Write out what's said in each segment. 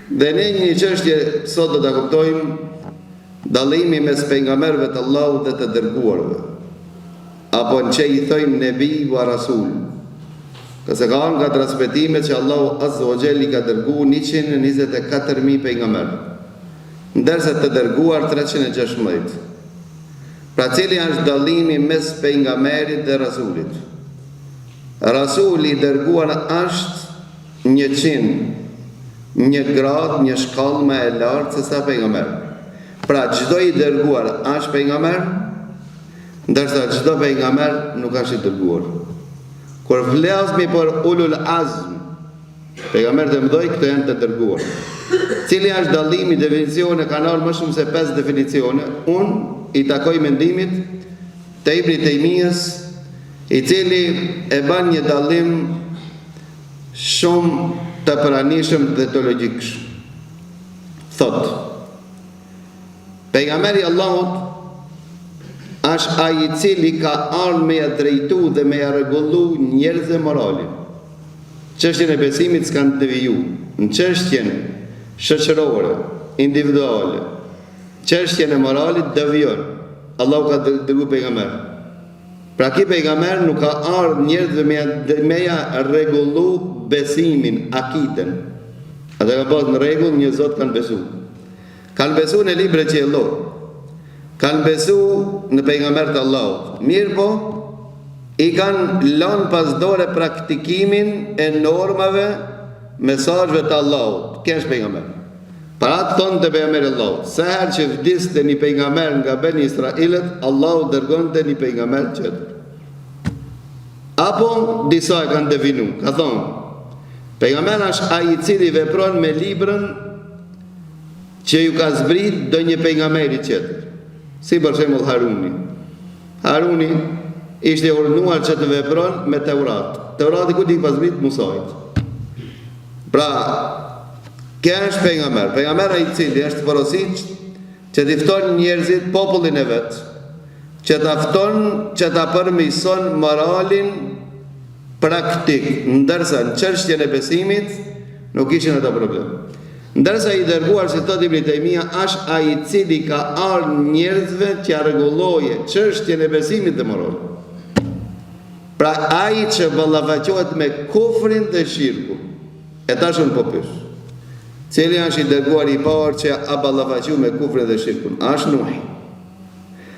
Dhe ne një çështje sot do ta kuptojmë dallimi mes pejgamberëve të Allahut dhe të dërguarve, apo në që i thojmë nebi wa rasul. Këse ka nga transmetime që Allahu Azza wa Jalla ka dërguar 124.000 pejgamberë, ndërsa të dërguar 316. Pra cili është dallimi mes pejgamberit dhe rasulit? Rasuli i dërguar është 100, një grad, një shkallë më e lartë se sa pejgamber. Pra çdo i dërguar është pejgamber, ndërsa çdo pejgamber nuk është i dërguar. Kur flasmi për ulul azm, pejgamberët e mëdhenj këto janë të dërguar. Cili është dallimi? Definicione kanë më shumë se 5 definicione. Unë i takoj mendimit të Ibn Taymiyes, i cili e ban një dallim shumë të pranishëm dhe të logjiksh. Thot, pejgamberi Allahut është ai i cili ka ardhur me ja drejtu dhe me ja rregullu njerëzve moralin. Çështjen e besimit s'kan deviju. Në çështjen shoqërore, individuale, çështjen e moralit devijon. Allahu ka dërguar pejgamber. Pra ki pejgamber nuk ka ardhur njerëzve me ja rregullu besimin, akiden. Ata ka pas në rregull, një Zot kanë besu. Kanë besu në libre që e Allah. Kanë besu në pejgamber të Allahut. Mirë po, i kanë lënë pas dore praktikimin e normave, mesazheve të Allahut. Kjo është pejgamber. Para të thonë të pejgamber Allahut, se herë që vdiste një pejgamber nga Beni Israilet, Allahu dërgonte një pejgamber tjetër. Apo disa e kanë definu, ka thonë, pejgamber është ai i cili vepron me librën që ju ka zbrit do një pejgamberi tjetër. Si për shembull Haruni. Haruni ishte urdhëruar që të vepron me Teurat. Teurati ku di ka zbrit Musait. Pra, kjo është pejgamber. Pejgamberi i cili është porositë që t'i fton njerëzit, popullin e vet, që ta fton, që ta përmirëson moralin praktik, ndërsa në çështjen e besimit nuk ishin ata problem. Ndërsa i dërguar si thot Ibn Taymija është ai i cili ka ardhur njerëzve që rregulloje çështjen e besimit dhe moralit. Pra ai që ballafaqohet me kufrin dhe shirkun. E tash unë po pyes. Cili është i dërguar i parë që a ballafaqu me kufrin dhe shirkun? Është Nuhi.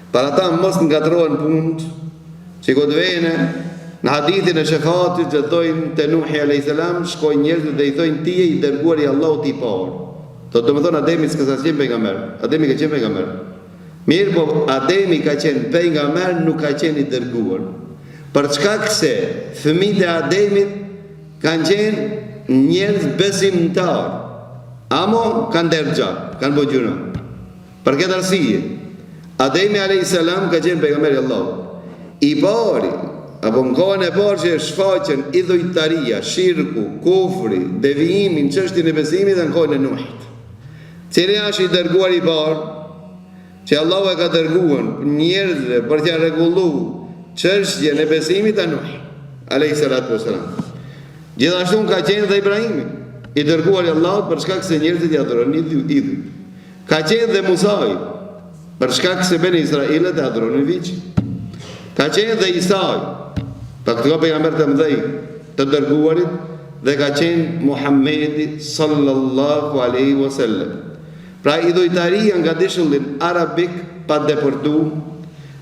Para ta mos ngatrohen punët, që këtë vene në hadithin e shefatit që thojnë të Nuhi a.s. shkojnë njerëzit dhe i thojnë ti e i dërguar i Allahut i parë. Do më thonë Ademi s'ka qenë pejgamber. Ademi ka qenë pejgamber. Mirë po Ademi ka qenë pejgamber, nuk ka qenë i dërguar. Për çka se fëmijët e Ademit kanë qenë njerëz besimtar, amo kanë dërgja, kanë bëjë gjuna. Për këtë arsye, Ademi a.s. ka qenë pejgamberi Allahut. I bari, apo në kohën e parë që shfaqen idhujtaria, shirku, kufri, devijimin, çështjen e besimit dhe në kohën e Nuhit. Cili është i dërguar i parë, që Allahu e ka dërguar njerëzve për t'ia rregulluar çështjen e besimit të Nuhit a.s. Gjithashtu ka qenë dhe Ibrahimi, i dërguar i Allahut për shkak se njerëzit i adhurojnë idhuj. Ka qenë dhe Musai, për shkak se Beni Israilet e adhurojnë viç. Ka qenë dhe Isai, për këto pejgamber të mëdhej të dërguarit, dhe ka qenë Muhammedi sallallahu alaihi wasallam. Pra idhujtaria nga dishullin arabik pa depërtu,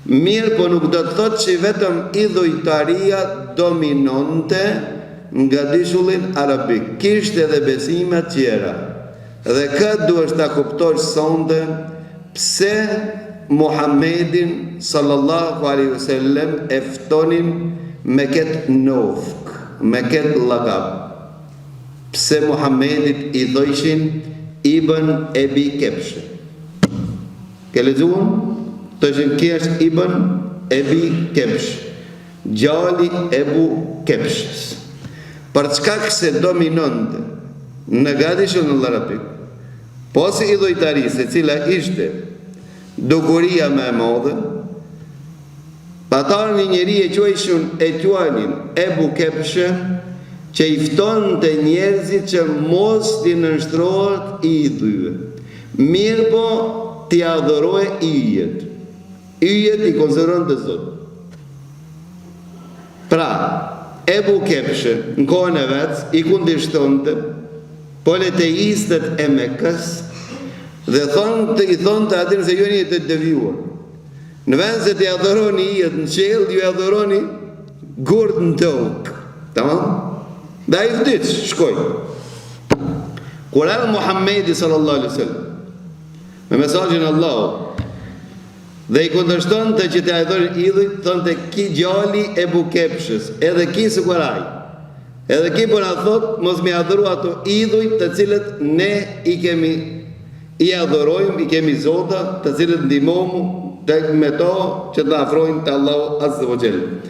mirë po nuk do të thotë që vetëm idhujtaria dominonte nga dishullin arabik. Kishte edhe besime tjera. Dhe këtë duhet ta kuptosh sonde pse Muhammedin sallallahu alaihi wasallam e ftonin me këtë nofk, me këtë lakab. Pse Muhammedit i thojshin Ibn Ebi Kepsh. Ke lexuar? Thoshin ki është Ibn Ebi Kepsh, gjali Ebu Kepshës. Për çka se dominonte në gadishën e arabik, posi idhujtarisë, e cila ishte dukuria më e madhe, patar një njeri e quajshun e quanin Ebu Kepshë, që i fton të njerëzit që mos t'i nështrohet idhujve. Mirë po t'i adhuroj yjet. Yjet i konsideron të Zot. Pra, Ebu Kepshe, në kohën e vetë, i kundishtonte politeistët e Mekës dhe i thonë të atin se ju një të devijuar. Në vend se t'i adhuroni yjet në qelë, ju adhuroni gurt në tokë. Tamam? Dhe a i vdic, shkoj. Kur erë Muhammedi sallallahu alaihi sallam me mesazhin Allah dhe i kundërshton të që të adhurin idhujt, thonë të ki gjali Ebu Kepshës, edhe ki së këraj, edhe ki për në thot, mos mi adhuru ato idhujt të cilët ne i adhurojmë, i kemi zota, të cilët ndimomu të me to që të afrojnë të Allah azza wa jalla.